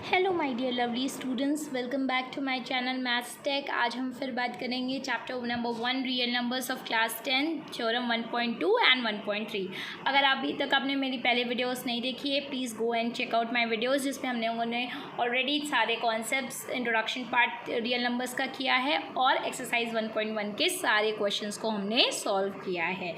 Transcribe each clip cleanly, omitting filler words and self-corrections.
Hello my dear lovely students, welcome back to my channel maths tech. आज हम फिर बात करेंगे chapter number 1 real numbers of class 10 theorem 1.2 and 1.3। अगर अभी तक आपने मेरी पहले वीडियोस नहीं देखी है, please go and check out my videos, जिसमें हमने ऑलरेडी सारे concepts introduction part real numbers का किया है और एक्सरसाइज 1.1 के सारे क्वेश्चंस को हमने सॉल्व किया है।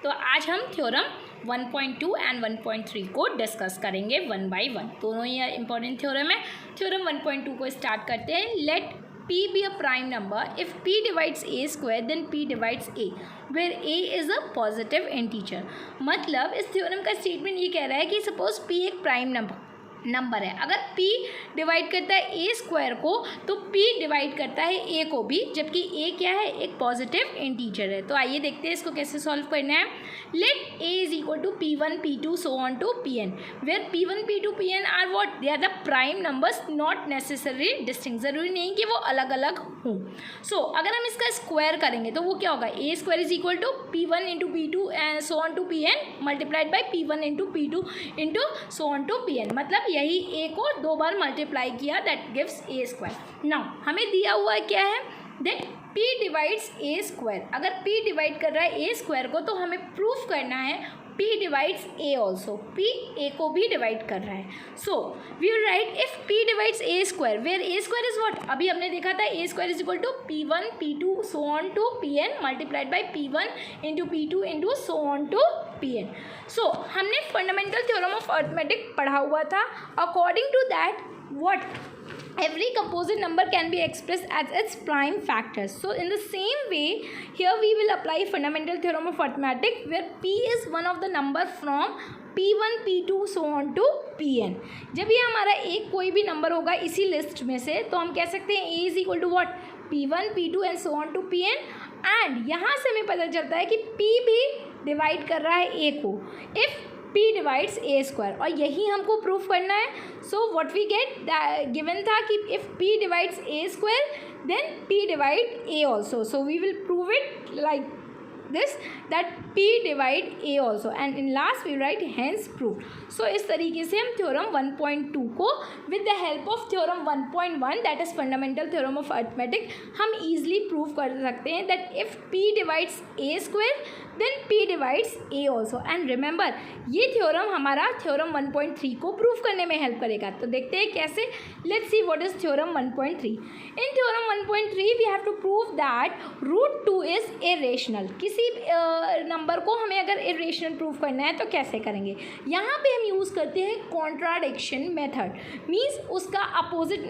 तो आज हम थ्योरम 1.2 एंड 1.3 को डिस्कस करेंगे वन बाय वन। दोनों ही इंपॉर्टेंट थ्योरम है। थ्योरम 1.2 को स्टार्ट करते हैं। Let p be a prime number if p divides a square then p divides a where a is a positive integer। मतलब इस थ्योरम का स्टेटमेंट ये कह रहा है कि सपोज p एक प्राइम नंबर है, अगर p डिवाइड करता है a स्क्वायर को तो p डिवाइड करता है a को भी, जबकि a क्या है, एक पॉजिटिव इंटीजर है। तो आइए देखते हैं इसको कैसे सॉल्व करना है। Let a is equal to p1 p2 so on to pn where p1 p2 pn are what, they are the prime numbers, not necessary distinct, ज़रूरी नहीं कि वो अलग अलग हों। सो अगर हम इसका स्क्वायर करेंगे तो वो क्या होगा, a square is equal to p1 into p2 and so on to pn multiplied by p1 into p2 into so on to pn। मतलब यही a को दो बार मल्टीप्लाई किया, that gives a square. Now हमें दिया हुआ क्या है, that p divides a square. अगर p डिवाइड कर रहा है a स्क्वायर को तो हमें प्रूफ करना है p divides a also, p a को भी डिवाइड कर रहा है। So we will write if p divides a square where a square is what, अभी हमने देखा था a square is equal to p1 p2 so on to pn multiplied by p1 into p2 into so on to pn। So हमने fundamental theorem of arithmetic पढ़ा हुआ था। According to that what, every composite number can be expressed as its prime factors. So in the same way here we will apply fundamental theorem of arithmetic where p is one of the number from p1 p2 so on to pn। जब ये हमारा एक कोई भी number होगा इसी list में से तो हम कह सकते हैं a is equal to what, p1 p2 and so on to pn। And यहाँ से हमें पता चलता है कि p भी डिवाइड कर रहा है a को if p divides a square, और यही हमको प्रूफ करना है। So what we get, given था कि if p divides a square then p divide a also. So we will prove it like this that p divide a also and in last we write hence proved। so इस तरीके से हम theorem 1.2 को with the help of theorem 1.1 that is fundamental theorem of arithmetic हम easily prove कर सकते हैं that if p divides a square then p divides a also। and remember ये थ्योरम हमारा थ्योरम 1.3 को प्रूव करने में हेल्प करेगा। तो देखते हैं कैसे। Let's see what is theorem 1.3। In theorem 1.3 we have to prove that root 2 is irrational. किसी नंबर को हमें अगर इरेशनल प्रूव करना है तो कैसे करेंगे, यहाँ पे हम यूज़ करते हैं कॉन्ट्राडिक्शन मेथड, मीन्स उसका अपोजिट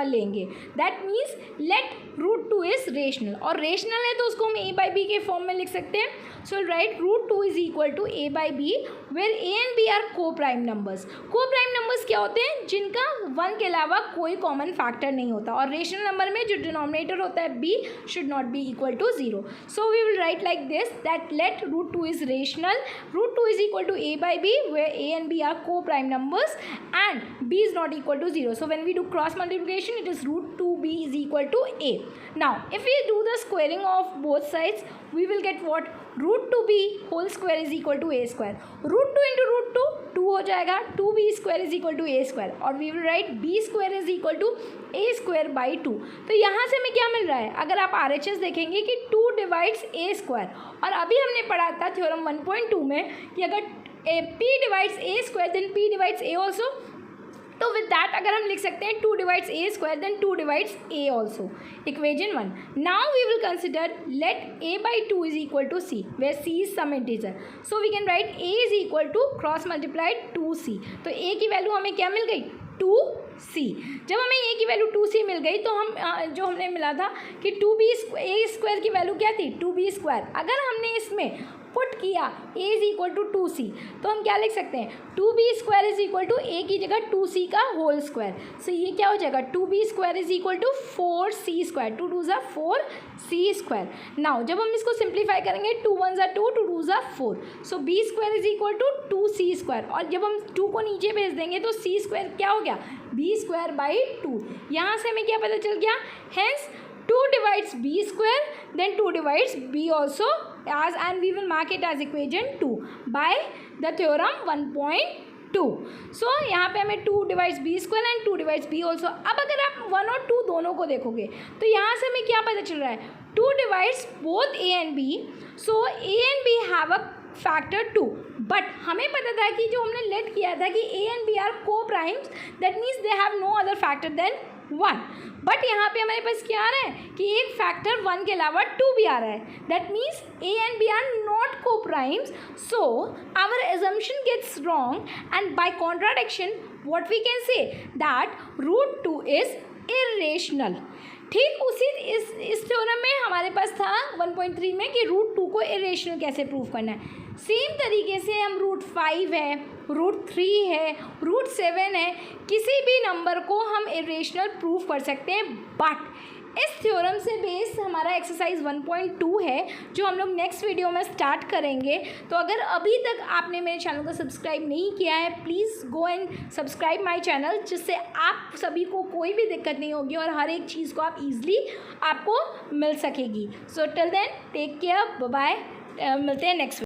लेंगे। That means let root 2 is rational, और रेशनल है तो उसको हम a बाई बी के फॉर्म में लिख सकते हैं। So write root 2 is equal to a by B where a and b are coprime numbers. Coprime numbers क्या होते हैं, जिनका 1 के अलावा कोई कॉमन फैक्टर नहीं होता, और रेशनल नंबर में जो डिनोमिनेटर होता है b should not be equal to 0। So we will write like this that let root 2 is rational, root 2 is equal to a by b where a and b are co-prime numbers and b is not equal to 0. So when we do cross multiplication it is root 2b is equal to a. Now if we do the squaring of both sides we will get what, root 2b whole square is equal to a square, root 2 into root 2 2 हो जाएगा, 2b square is equal to a square, और we will write b square is equal to a square by 2। तो यहाँ से हमें क्या मिल रहा है, अगर आप RHS देखेंगे कि 2 डिवाइड्स a स्क्वायर, और अभी हमने पढ़ा था थ्योरम 1.2 में कि अगर p divides a square then p divides a also. तो विद दैट अगर हम लिख सकते हैं 2 divides a square then 2 divides a also, equation 1। Now we will consider let a by 2 is equal to c where c is some integer. So we can write a is equal to cross multiplied 2c। तो a की value हमें क्या मिल गई, 2c। जब हमें a की value 2c मिल गई तो हम जो हमने मिला था कि 2b a स्क्वायर की वैल्यू क्या थी, 2b स्क्वायर। अगर हमने इसमें पुट किया a is equal to 2c तो हम क्या लिख सकते हैं, 2b square is equal to a की जगह 2c का होल स्क्वायर। सो ये क्या हो जाएगा, 2b square is equal to 4c square, 2 2 4c square. Now जब हम इसको सिंप्लीफाई करेंगे 2 1 2 2 2 4, so b square is equal to 2c square, और जब हम 2 को नीचे भेज देंगे तो c स्क्वायर क्या हो गया, b स्क्वायर बाई 2। यहाँ से हमें क्या पता चल गया, hence 2 divides b square then 2 divides b also as, and we will mark it as equation 2 by the theorem 1.2। 2। So यहाँ पे हमें 2 divides b square and 2 divides b also. अब अगर आप 1 और 2 दोनों को देखोगे तो यहाँ से हमें क्या पता चल रहा है, 2 divides both a and b, so a and b have a factor 2। But हमें पता था कि जो हमने लेट किया था कि a and B are coprimes, that means they have no other factor than 1। But यहाँ पे हमारे पास क्या आ रहा है कि एक फैक्टर 1 के अलावा 2 भी आ रहा है, that means A and B are not coprimes, so our assumption gets wrong and by contradiction what we can say that √2 is irrational. ठीक उसी इस थ्योरम में हमारे पास था 1.3 में कि √2 को इरेशनल कैसे प्रूव करना है। सेम तरीके से हम √5 है, √3 है, √7 है, किसी भी नंबर को हम इरेशनल प्रूव कर सकते हैं। बट इस थ्योरम से बेस हमारा एक्सरसाइज 1.2 है जो हम लोग नेक्स्ट वीडियो में स्टार्ट करेंगे। तो अगर अभी तक आपने मेरे चैनल को सब्सक्राइब नहीं किया है, please go and subscribe my channel, जिससे आप सभी को कोई भी दिक्कत नहीं होगी और हर एक चीज़ को आप ईजिली आपको मिल सकेगी। So till then take care, bye bye, मिलते हैं नेक्स्ट